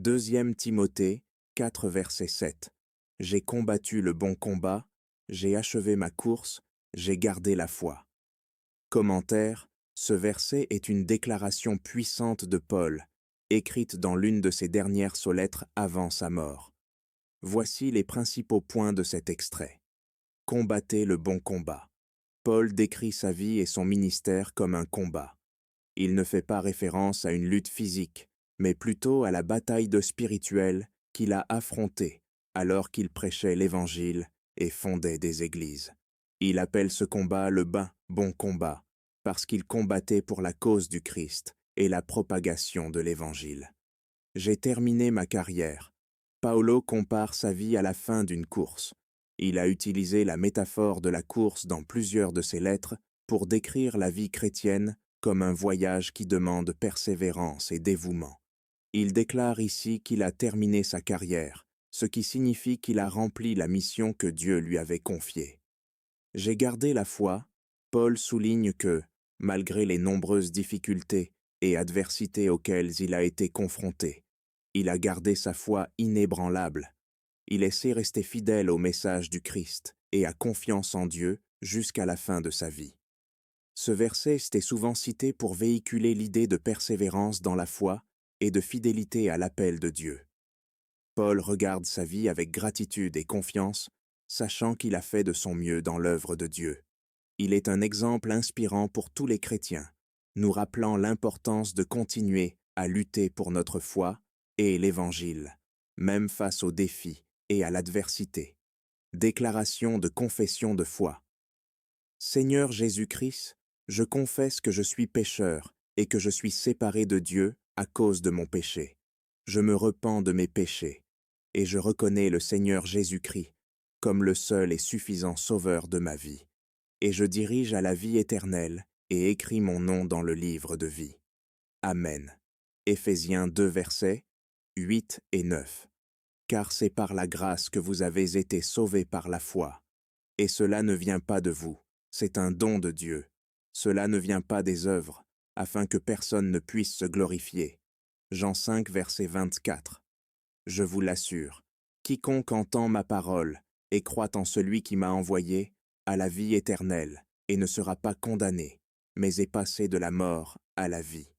2 Timothée 4, verset 7. J'ai combattu le bon combat, j'ai achevé ma course, j'ai gardé la foi. Commentaire, ce verset est une déclaration puissante de Paul, écrite dans l'une de ses dernières lettres avant sa mort. Voici les principaux points de cet extrait. Combattez le bon combat. Paul décrit sa vie et son ministère comme un combat. Il ne fait pas référence à une lutte physique, mais plutôt à la bataille de spirituel qu'il a affrontée alors qu'il prêchait l'Évangile et fondait des églises. Il appelle ce combat le bon combat, parce qu'il combattait pour la cause du Christ et la propagation de l'Évangile. J'ai terminé ma carrière. Paolo compare sa vie à la fin d'une course. Il a utilisé la métaphore de la course dans plusieurs de ses lettres pour décrire la vie chrétienne comme un voyage qui demande persévérance et dévouement. Il déclare ici qu'il a terminé sa carrière, ce qui signifie qu'il a rempli la mission que Dieu lui avait confiée. J'ai gardé la foi. Paul souligne que, malgré les nombreuses difficultés et adversités auxquelles il a été confronté, il a gardé sa foi inébranlable. Il essaie rester fidèle au message du Christ et a confiance en Dieu jusqu'à la fin de sa vie. Ce verset est souvent cité pour véhiculer l'idée de persévérance dans la foi et de fidélité à l'appel de Dieu. Paul regarde sa vie avec gratitude et confiance, sachant qu'il a fait de son mieux dans l'œuvre de Dieu. Il est un exemple inspirant pour tous les chrétiens, nous rappelant l'importance de continuer à lutter pour notre foi et l'Évangile, même face aux défis et à l'adversité. Déclaration de confession de foi. Seigneur Jésus-Christ, je confesse que je suis pécheur et que je suis séparé de Dieu à cause de mon péché. Je me repens de mes péchés et je reconnais le Seigneur Jésus-Christ comme le seul et suffisant sauveur de ma vie. Et je dirige à la vie éternelle et écris mon nom dans le livre de vie. Amen. Éphésiens 2 versets 8 et 9. Car c'est par la grâce que vous avez été sauvés par la foi. Et cela ne vient pas de vous, c'est un don de Dieu. Cela ne vient pas des œuvres, afin que personne ne puisse se glorifier. Jean 5, verset 24. Je vous l'assure, quiconque entend ma parole et croit en celui qui m'a envoyé a la vie éternelle et ne sera pas condamné, mais est passé de la mort à la vie.